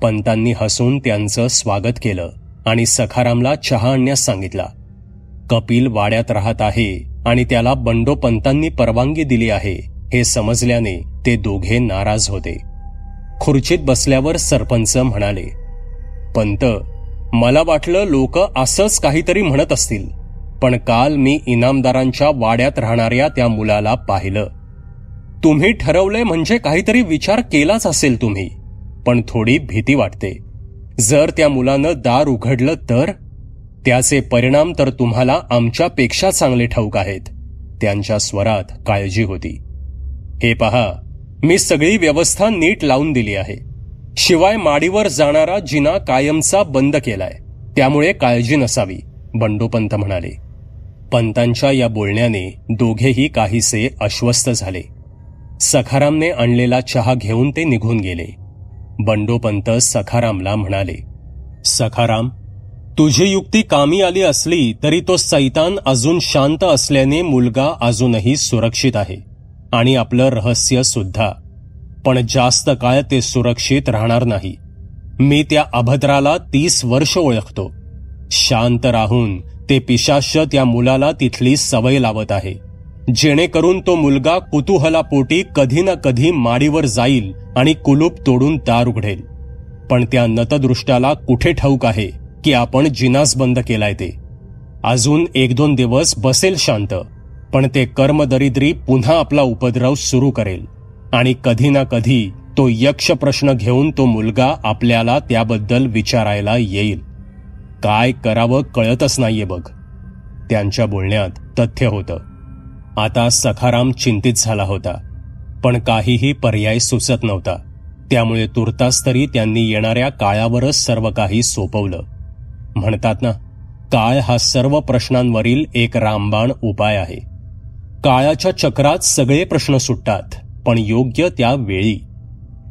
पंतांनी हसून त्यांचं स्वागत केलं आणि सखारामला चहा आणण्यास सांगितला. कपिल वाड्यात राहत आहे आणि त्याला बंडोपंतांनी परवानगी दिली आहे हे समजल्याने ते दोघे नाराज होते. खुर्चीत बसल्यावर सरपंच म्हणाले, पंत, मला वाटलं लोक असंच काहीतरी म्हणत असतील, पण काल मी इनामदारांच्या वाड्यात राहणाऱ्या त्या मुलाला पाहिलं. तुम्ही ठरवलंय म्हणजे काहीतरी विचार केलाच असेल तुम्ही, पण थोडी भीती वाटते. जर त्या मुलानं दार उघडलं तर त्याचे परिणाम तर तुम्हाला आमच्यापेक्षा चांगले ठाऊक आहेत. त्यांच्या स्वरात काळजी होती. हे पहा, मी सगळी व्यवस्था नीट लावून दिली आहे. शिवाय माडीवर जाणारा जिना कायमचा बंद केलाय, त्यामुळे काळजी नसावी, बंडोपंत म्हणाले. पंतांच्या या बोलण्याने दोघेही काहीसे अस्वस्थ झाले. सखारामने आणलेला चहा घेऊन ते निघून गेले. बंडोपंत सखारामला म्हणाले, सखाराम, तुझी युक्ती कामी आली असली तरी तो सैतान अजून शांत असल्याने मुलगा अजूनही सुरक्षित आहे आणि आपलं रहस्य सुद्धा. पण जास्त काळ ते सुरक्षित राहणार नाही. मी त्या अभद्राला 30 वर्ष ओळखतो. शांत राहून ते पिशाच त्या मुलाला तिथली सवय लावत आहे, जेणेकरून तो मुलगा कुतूहलापोटी कधी ना कधी माडीवर जाईल आणि कुलूप तोडून दार उघडेल. पण त्या नतदृष्टाला कुठे ठाऊक आहे की आपण जिनास बंद केलाय ते. अजून 1-2 दिवस बसेल शांत, पण ते कर्मदरिद्री पुन्हा आपला उपद्रव सुरू करेल आणि कधी ना कधी तो यक्ष प्रश्न घेऊन तो मुलगा आपल्याला त्याबद्दल विचारायला येईल. काय करावं कळतच नाहीये बघ. त्यांच्या बोलण्यात तथ्य होतं. आता सखाराम चिंतित झाला होता, पण काहीही पर्याय सुचत नव्हता. त्यामुळे तुर्तास तरी त्यांनी येणाऱ्या काळावरच सर्व काही सोपवलं. म्हणतात ना, काळ हा सर्व प्रश्नांवरील एक रामबाण उपाय आहे. काळाच्या चक्रात सगळे प्रश्न सुटतात, पण योग्य त्या वेळी.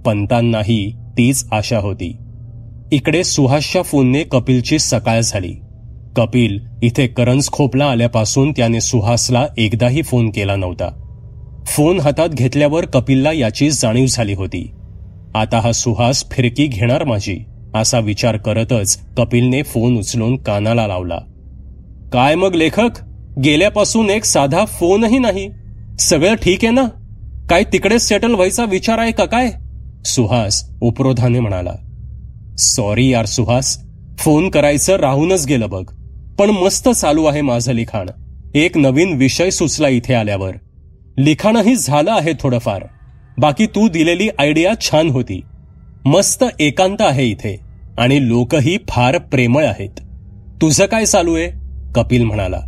पंतांनाही तीच आशा होती. इकडे सुहासच्या फोनने कपिलची सकाळ झाली. कपिल इथे करंजखोपला आल्यापासून त्याने सुहासला एकदाही फोन केला नव्हता. फोन हातात घेतल्यावर कपिलला याची जाणीव झाली होती. आता हा सुहास फिरकी घेणार माझी, असा विचार करतच कपिलने फोन उचलून कानाला लावला. काय मग लेखक, गेल्यापासून एक साधा फोनही नाही. सगळं ठीक आहे ना? काय तिकडेच सेटल व्हायचा विचार आहे का काय? सुहास उपरोधाने म्हणाला. सॉरी यार सुहास, फोन करायचं राहूनच गेलं बघ. पण मस्त चालू आहे माझं लिखाण. एक नवीन विषय सुचला इथे आल्यावर. लिखाणही झालं आहे थोडंफार. बाकी तू दिलेली आयडिया छान होती. मस्त एकांत आहे इथे आणि लोकही फार प्रेमळ आहेत. तुझं काय चालू आहे? कपिल म्हणाला.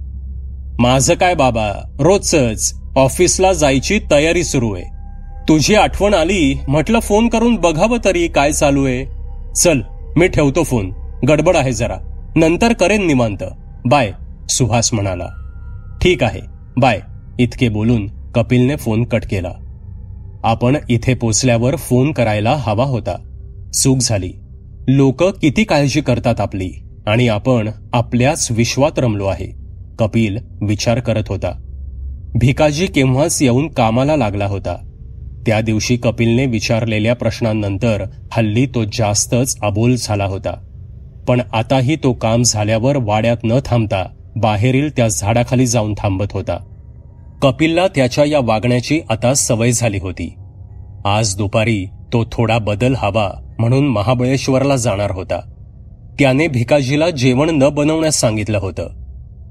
माझं काय बाबा, रोजच ऑफिसला जायची तयारी सुरू आहे. तुझी आठवण आली, म्हटलं फोन करून बघावं तरी काय चालू आहे. चल मी ठेवतो फोन, गडबड आहे जरा, नंतर करेन निवांत. बाय, सुहास म्हणाला. ठीक आहे, बाय. इतके बोलून कपिलने फोन कट केला. आपण इथे पोचल्यावर फोन करायला हवा होता. चूक झाली. लोक किती काळजी करतात आपली आणि आपण आपल्याच विश्वात रमलो आहे, कपिल विचार करत होता. भिकाजी केव्हाच येऊन कामाला लागला होता. त्या दिवशी कपिलने विचारलेल्या प्रश्नांनंतर हल्ली तो जास्तच अबोल झाला होता. पण आताही तो काम झाल्यावर वाड्यात न थांबता बाहेरील त्या झाडाखाली जाऊन थांबत होता. कपिलला त्याच्या या वागण्याची आता सवय झाली होती. आज दुपारी तो थोडा बदल हवा म्हणून महाबळेश्वरला जाणार होता. त्याने भिकाजीला जेवण न बनवण्यास सांगितलं होतं.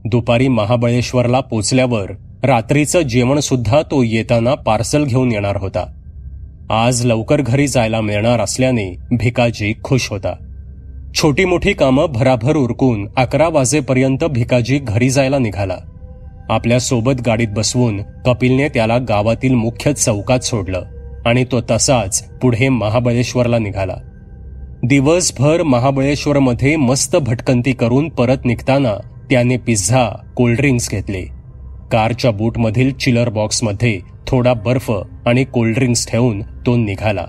दुपारी महाबळेश्वरला पोचल्यावर रात्रीचं जेवण सुद्धा तो येताना पार्सल घेऊन येणार होता. आज लवकर घरी जायला मिळणार असल्याने भिकाजी खुश होता. छोटी मोठी कामं भराभर उरकून 11 वाजेपर्यंत भिकाजी घरी जायला निघाला. आपल्या सोबत गाडीत बसवून कपिलने त्याला गावातील मुख्य चौकात सोडलं आणि तो तसाच पुढे महाबळेश्वरला निघाला. दिवसभर महाबळेश्वरमध्ये मस्त भटकंती करून परत निघताना त्याने पिझ्झा, कोल्ड्रिंक्स घेतले. कारच्या बूटमधील चिलर बॉक्समध्ये थोडा बर्फ आणि कोल्ड्रिंक्स ठेवून तो निघाला.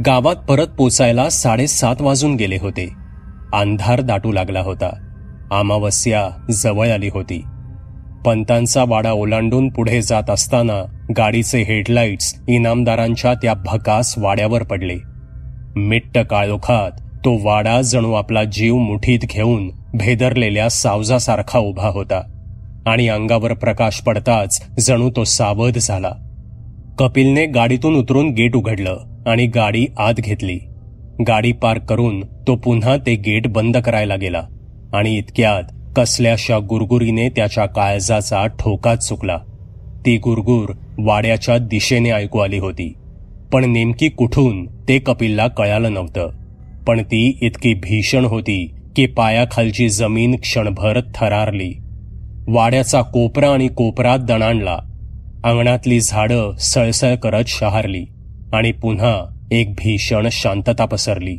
गावात परत पोचायला 7:30 वाजून गेले होते. अंधार दाटू लागला होता. अमावस्या जवळ आली होती. पंतांचा वाडा ओलांडून पुढे जात असताना गाडीचे हेडलाईट्स इनामदारांच्या त्या भकास वाड्यावर पडले. मिट्ट काळोखात तो वाडा जणू आपला जीव मुठीत घेऊन भेदरलेल्या सावजासारखा उभा होता आणि अंगावर प्रकाश पडताच जणू तो सावध झाला. कपिलने गाडीतून उतरून गेट उघडलं आणि गाडी आत घेतली. गाडी पार्क करून तो पुन्हा ते गेट बंद करायला गेला आणि इतक्यात कसल्याशा गुरगुरीने त्याच्या काळजाचा ठोकाच चुकला. ती गुरगुर वाड्याच्या दिशेने ऐकू आली होती, पण नेमकी कुठून ते कपिलला कळालं नव्हतं. पण ती इतकी भीषण होती की पायाखालची जमीन क्षणभर थरारली. वाड्याचा कोपरा आणि कोपरा दणाणला. अंगणातली झाडं सळसळ करत शहारली आणि पुन्हा एक भीषण शांतता पसरली.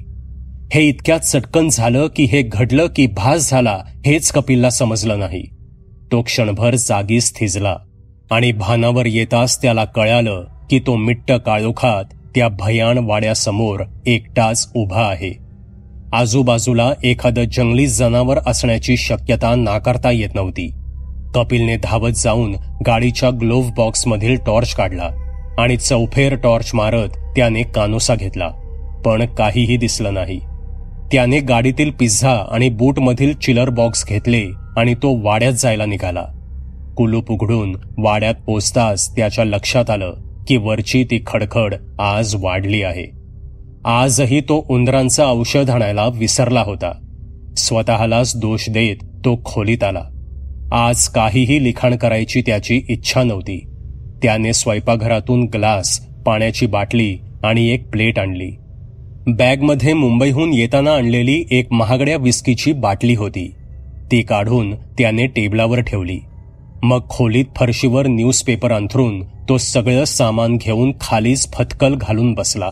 हे इतक्यात चटकन झालं की हे घडलं की भास झाला हेच कपिलला समजलं नाही. तो क्षणभर जागीच थिजला आणि भानावर येताच त्याला कळालं की तो मिट्ट काळोखात त्या भयान वाड्यासमोर एकटाच उभा आहे. आजूबाजूला एखादं जंगली जनावर असण्याची शक्यता नाकारता येत नव्हती. कपिलने धावत जाऊन गाडीच्या ग्लोव्ह बॉक्समधील टॉर्च काढला आणि चौफेर टॉर्च मारत त्याने कानोसा घेतला, पण काहीही दिसलं नाही. त्याने गाडीतील पिझ्झा आणि बूटमधील चिलर बॉक्स घेतले आणि तो वाड्यात जायला निघाला. कुलूप उघडून वाड्यात पोचताच त्याच्या लक्षात आलं की वरची ती खडखड आज वाढली आहे. आजही तो उंदरांचं औषध आणायला विसरला होता. स्वतःलाच दोष देत तो खोलीत आला. आज काहीही लिखाण करायची त्याची इच्छा नव्हती. त्याने स्वयंपाकघरातून ग्लास, पाण्याची बाटली आणि एक प्लेट आणली. बॅगमध्ये मुंबईहून येताना आणलेली एक महागड्या विस्कीची बाटली होती. ती काढून त्याने टेबलावर ठेवली. मग खोलीत फरशीवर न्यूजपेपर अंथरून तो सगळं सामान घेऊन खालीच फतकल घालून बसला.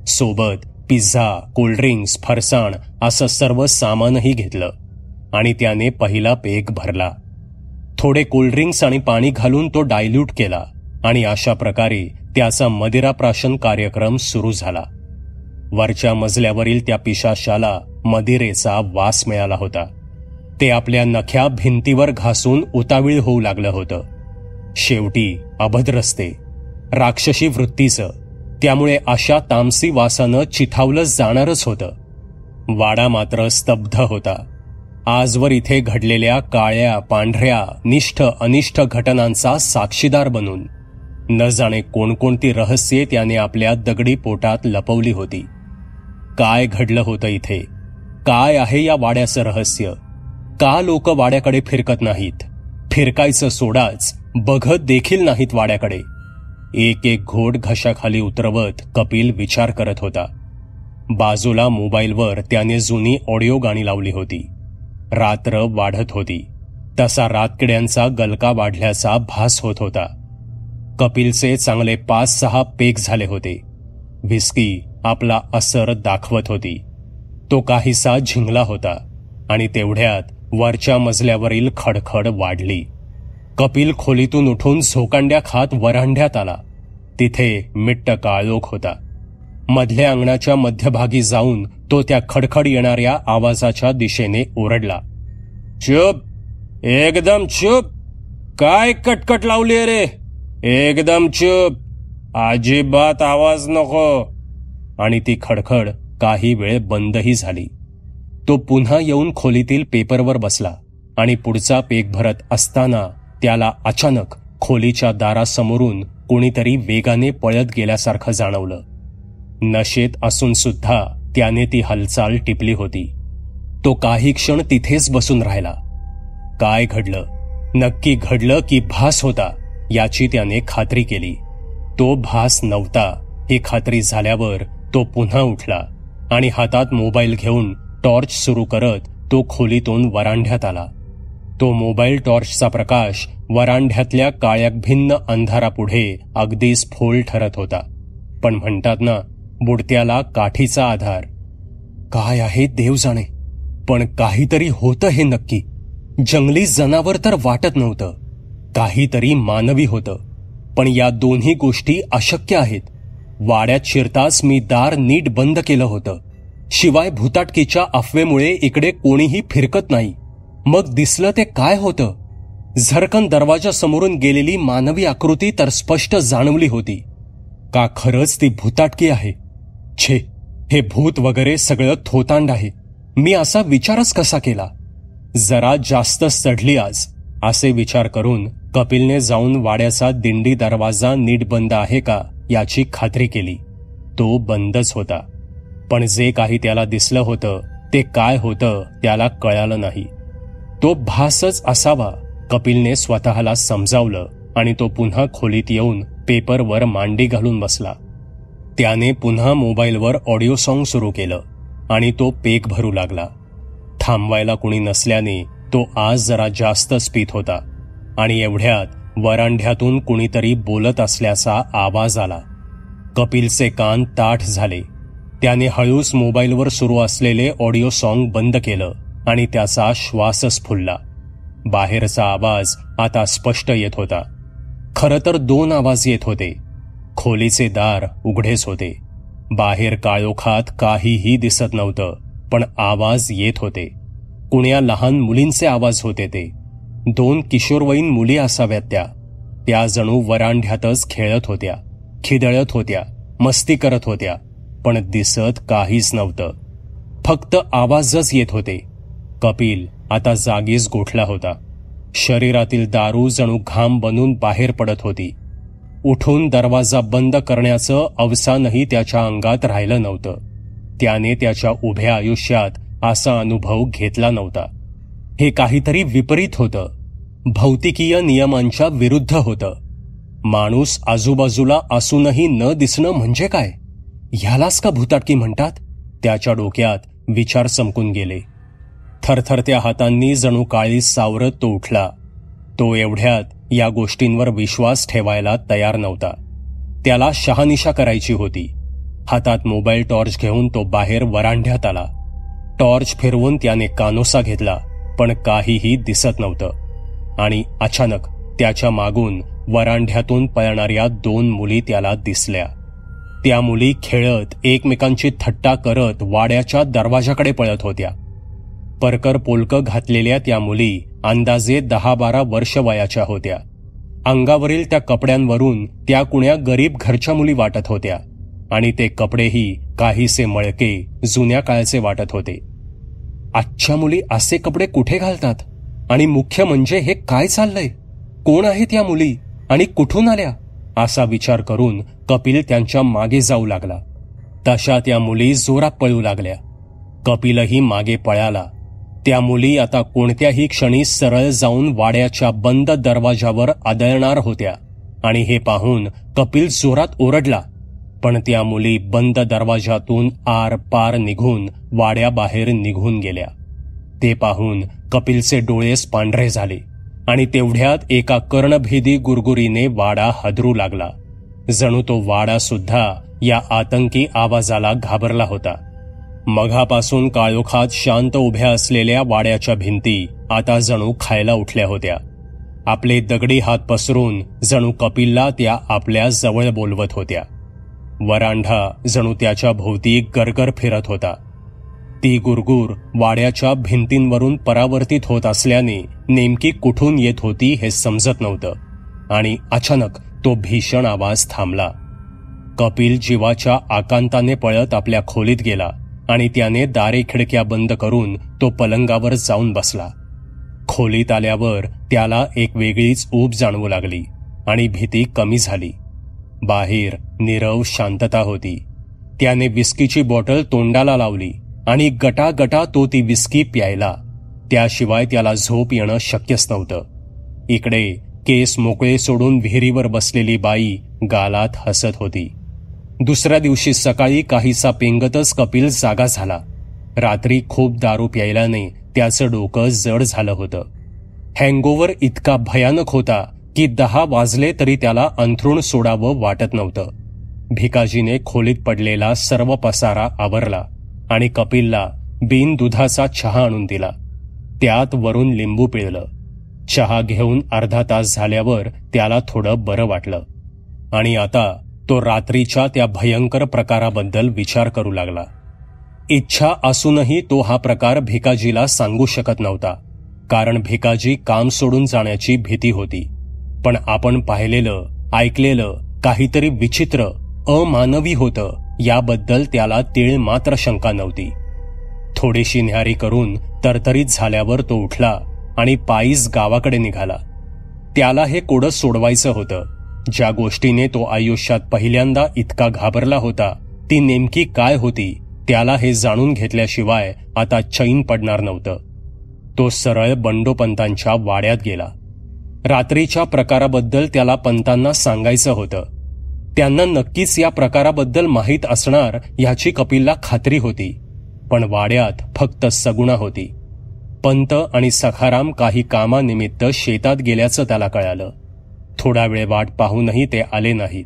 सोबत पिझ्झा, कोल्ड्रिंक्स, फरसाण असं सर्व सामानही घेतलं आणि त्याने पहिला पेग भरला. थोडे कोल्ड्रिंक्स आणि पाणी घालून तो डायल्यूट केला आणि अशा प्रकारे त्याचा मदिराप्राशन कार्यक्रम सुरू झाला. वरच्या मजल्यावरील त्या पिशाशाला मदिरेचा वास मिळाला होता. ते आपल्या नख्या भिंतीवर घासून उतावीळ होऊ लागलं होतं. शेवटी अभद्रस्ते, राक्षसी वृत्तीचं, त्यामुळे अशा तामसी वासानं चिथावलं जाणारच होतं. वाडा मात्र स्तब्ध होता. आजवर इथे घडलेल्या काळ्या, पांढऱ्या, निष्ठ अनिष्ठ घटनांचा साक्षीदार बनून न जाणे कोणकोणती रहस्ये त्याने आपल्या दगडी पोटात लपवली होती. काय घडलं होतं इथे? काय आहे या वाड्याचं रहस्य? का लोक वाड्याकडे फिरकत नाहीत? फिरकायचं सोडाच, बघत देखील नाहीत वाड्याकडे. एक एक घोट घशाखाली उतरवत कपिल विचार करत होता. बाजूला मोबाईलवर त्याने जुनी ऑडिओ गाणी लावली होती. रात्र वाढत होती तसा रातकिड्यांचा गलका वाढल्याचा भास होत होता. कपिलचे चांगले 5-6 पेग झाले होते. व्हिस्की आपला असर दाखवत होती. तो काहीसा झिंगला होता आणि तेवढ्यात वरच्या मजल्यावरील खडखड वाढली. कपिल खोलीतून उठून झोकांड्या खात वरांड्यात आला. तिथे मिट्ट काळोख होता. मधल्या अंगणाच्या मध्यभागी जाऊन तो त्या खडखड येणाऱ्या आवाजाच्या दिशेने ओरडला, चुप, एकदम चुप. काय कटकट लावली रे? एकदम चुप, अजिबात आवाज नको. आणि ती खडखड काही वेळ बंदही झाली. तो पुन्हा येऊन खोलीतील पेपरवर बसला आणि पुढचा पेग भरत असताना त्याला अचानक खोलीच्या दारासमोरून कोणीतरी वेगाने पळत गेल्यासारखं जाणवलं. नशेत असून सुद्धा त्याने ती हालचाल टिपली होती. तो काही क्षण तिथेच बसून राहिला. काय घडलं? नक्की घडलं की भास होता याची त्याने खात्री केली. तो भास नव्हता ही खात्री झाल्यावर तो पुन्हा उठला आणि हातात मोबाईल घेऊन टॉर्च सुरू करत तो खोलीतून वरांड्यात आला. तो मोबाईल टॉर्चचा प्रकाश वरांड्यातल्या काळ्याक भिन्न अंधारापुढे अगदी स्फोल ठरत होता. पण म्हणतात ना, बुडत्याला काठीचा आधार. काय आहे देव जाणे, पण काहीतरी होतं हे नक्की. जंगली जनावर तर वाटत नव्हतं, काहीतरी मानवी होतं. पण या दोन्ही गोष्टी अशक्य आहेत. वाड्यात शिरताच मी दार नीट बंद केलं होतं. शिवाय भुताटकीच्या अफवेमुळे इकडे कोणीही फिरकत नाही. मग दिसलं ते काय होतं? झरकन दरवाजासमोरून गेलेली मानवी आकृती तर स्पष्ट जाणवली होती. का खरंच ती भुताटकी आहे? छे, हे भूत वगैरे सगळं थोतांड आहे. मी असा विचारच कसा केला? जरा जास्त चढली आज, असे विचार करून कपिलने जाऊन वाड्याचा दिंडी दरवाजा नीट बंद आहे का याची खात्री केली. तो बंदच होता. पण जे काही त्याला दिसलं होतं ते काय होतं त्याला कळालं नाही. तो भासच असावा, कपिलने स्वतःला समजावलं आणि तो पुन्हा खोलीत येऊन पेपरवर मांडी घालून बसला. त्याने पुन्हा मोबाईलवर ऑडिओ सॉन्ग सुरू केलं आणि तो पेक भरू लागला. थांबवायला कुणी नसल्याने तो आज जरा जास्तच पीत होता आणि एवढ्यात वरांढ्यातून कुणीतरी बोलत असल्याचा आवाज आला. कपिलचे कान ताठ झाले. त्याने हळूच मोबाईलवर सुरू असलेले ऑडिओ सॉन्ग बंद केलं आणि त्याचा श्वासच फुलला. बाहेरचा आवाज आता स्पष्ट येत होता. खरं तर 2 आवाज येत होते. खोलीचे दार उघडेच होते. बाहेर काळोखात काहीही दिसत नव्हतं, पण आवाज येत होते. कुण्या लहान मुलींचे आवाज होते ते. 2 किशोरवयीन मुली असाव्यात त्या. त्या जणू वरांढ्यातच खेळत होत्या, खिदळत होत्या, मस्ती करत होत्या, पण दिसत काहीच नव्हतं. फक्त आवाजच येत होते. कपिल आता जागीच गोठला होता. शरीरातील दारू जणू घाम बनून बाहेर पडत होती. उठून दरवाजा बंद करण्याचं अवसानही त्याच्या अंगात राहिलं नव्हतं. त्याने त्याच्या उभ्या आयुष्यात असा अनुभव घेतला नव्हता. हे काहीतरी विपरीत होतं. भौतिकीय नियमांच्या विरुद्ध होतं. माणूस आजूबाजूला असूनही न दिसणं म्हणजे काय? ह्यालाच का भुताटकी म्हणतात? त्याच्या डोक्यात विचार चमकून गेले. थरथरत्या हातांनी जणू काळीज सावरत तो उठला. तो एवढ्यात या गोष्टींवर विश्वास ठेवायला तयार नव्हता. त्याला शहानिशा करायची होती. हातात मोबाईल टॉर्च घेऊन तो बाहेर वरांढ्यात आला. टॉर्च फिरवून त्याने कानोसा घेतला, पण काहीही दिसत नव्हतं. आणि अचानक त्याच्या मागून वरांढ्यातून पळणाऱ्या 2 मुली त्याला दिसल्या. त्या मुली खेळत एकमेकांची थट्टा करत वाड्याच्या दरवाजाकडे पळत होत्या. परकर पोलकं घातलेल्या त्या मुली अंदाजे 10-12 वर्ष वयाच्या होत्या. अंगावरील त्या कपड्यांवरून त्या कुण्या गरीब घरच्या मुली वाटत होत्या आणि ते कपडेही काहीसे मळके, जुन्या काळचे वाटत होते. आजच्या मुली असे कपडे कुठे घालतात? आणि मुख्य म्हणजे हे काय चाललंय? कोण आहेत या मुली आणि कुठून आल्या? असा विचार करून कपिल त्यांच्या मागे जाऊ लागला. तशा त्या मुली जोरात पळू लागल्या. कपिलही मागे पळाला. त्या मुली आता कोणत्याही क्षणी सरळ जाऊन वाड्याच्या बंद दरवाजावर आदळणार होत्या आणि हे पाहून कपिल जोरात ओरडला. पण त्या मुली बंद दरवाजातून आर पार निघून वाड्याबाहेर निघून गेल्या. ते पाहून कपिलचे डोळेच पांढरे झाले आणि तेवढ्यात एका कर्णभेदी गुरगुरीने वाडा हादरू लागला. जणू तो वाडा सुद्धा या आतंकी आवाजाला घाबरला होता. मघापासून काळोखात शांत उभ्या असलेल्या वाड्याच्या भिंती आता जणू खायला उठल्या होत्या. आपले दगडी हात पसरून जणू कपिलला त्या आपल्या जवळ बोलवत होत्या. वरांढा जणू त्याच्या भोवती गरगर फिरत होता. ती गुरगुर वाड्याच्या भिंतींवरून परावर्तित होत असल्याने नेमकी कुठून येत होती हे समजत नव्हतं. आणि अचानक तो भीषण आवाज थांबला. कपिल जीवाच्या आकांताने पळत आपल्या खोलीत गेला आणि त्याने दारे खिडक्या बंद करून तो पलंगावर जाऊन बसला. खोलीत आल्यावर त्याला एक वेगळीच ऊब जाणवू लागली आणि भीती कमी झाली. बाहेर नीरव शांतता होती. त्याने विस्कीची बॉटल तोंडाला लावली आणि गटागटा तो ती विस्की प्यायला. त्याशिवाय त्याला झोप येणं शक्यच नव्हतं. इकडे केस मोकळे सोडून विहिरीवर बसलेली बाई गालात हसत होती. दुसऱ्या दिवशी सकाळी काहीसा पेंगतच कपिल जागा झाला. रात्री खूप दारू प्यायल्याने त्याचं डोकं जड झालं होतं. हँगओव्हर इतका भयानक होता की 10 वाजले तरी त्याला अंथरूण सोडावं वाटत नव्हतं. भिकाजीने खोलीत पडलेला सर्व पसारा आवरला आणि कपिलला बिन दुधाचा चहा आणून दिला. त्यात वरून लिंबू पिळलं. चहा घेऊन अर्धा तास झाल्यावर त्याला थोडं बरं वाटलं आणि आता तो रात्रीच्या त्या भयंकर प्रकाराबद्दल विचार करू लागला. इच्छा असूनही तो हा प्रकार भिकाजीला सांगू शकत नव्हता, कारण भिकाजी काम सोडून जाण्याची भीती होती. पण आपण पाहिलेलं, ऐकलेलं काहीतरी विचित्र, अमानवी होतं याबद्दल त्याला तीळ मात्र शंका नव्हती. थोडीशी न्यारी करून तरतरीत झाल्यावर तो उठला आणि पायीच गावाकडे निघाला. त्याला हे कोडं सोडवायचं होतं. ज्या गोष्टीने तो आयुष्यात पहिल्यांदा इतका घाबरला होता ती नेमकी काय होती त्याला हे जाणून घेतल्याशिवाय आता चैन पडणार नव्हतं. तो सरळ बंडोपंतांच्या वाड्यात गेला. रात्रीच्या प्रकाराबद्दल त्याला पंतांना सांगायचं होतं. त्यांना नक्कीच या प्रकाराबद्दल माहीत असणार याची कपिलला खात्री होती. पण वाड्यात फक्त सगुणा होती. पंत आणि सखाराम काही कामानिमित्त शेतात गेल्याचं त्याला कळालं. थोडा वेळ वाट पाहूनही ते आले नाहीत.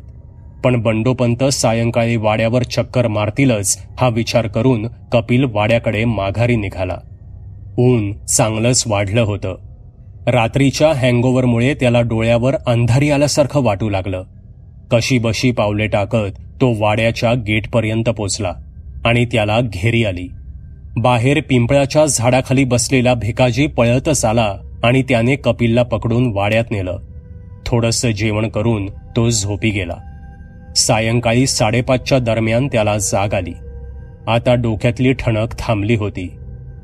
पण बंडोपंत सायंकाळी वाड्यावर चक्कर मारतीलच हा विचार करून कपिल वाड्याकडे माघारी निघाला. ऊन चांगलंच वाढलं होतं. रात्रीच्या हँगओव्हरमुळे त्याला डोळ्यावर अंधारी आल्यासारखं वाटू लागलं. कशीबशी पावले टाकत तो वाड्याच्या गेटपर्यंत पोचला आणि त्याला घेरी आली. बाहेर पिंपळाच्या झाडाखाली बसलेला भिकाजी पळतच आला आणि त्याने कपिलला पकडून वाड्यात नेलं. थोडंसं जेवण करून तो झोपी गेला. सायंकाळी 5:30च्या दरम्यान त्याला जाग आली. आता डोक्यातली ठणक थांबली होती.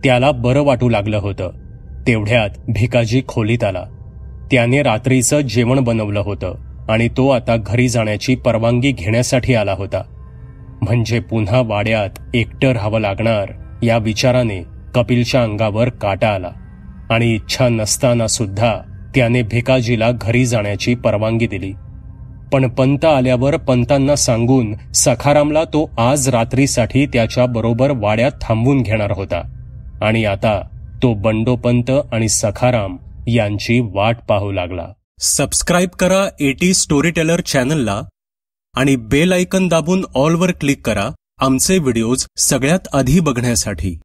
त्याला बरं वाटू लागलं होतं. तेवढ्यात भिकाजी खोलीत आला. त्याने रात्रीचं जेवण बनवलं होतं आणि तो आता घरी जाण्याची परवानगी घेण्यासाठी आला होता. म्हणजे पुन्हा वाड्यात एकटं राहावं लागणार या विचाराने कपिलच्या अंगावर काटा आला आणि इच्छा नसताना सुद्धा त्याने भिकाजीला घरी जाण्याची परवानगी दिली. पण पंत आल्यावर पंतांना सांगून सखारामला तो आज रात्रीसाठी त्याच्या बरोबर वाड्यात थांबवून घेणार होता आणि आता तो बंडोपंत आणि सखाराम यांची वाट पाहू लागला. सबस्क्राईब करा एटी स्टोरी टेलर चॅनलला आणि बेल आयकन दाबून ऑलवर क्लिक करा आमचे व्हिडिओज सगळ्यात आधी बघण्यासाठी.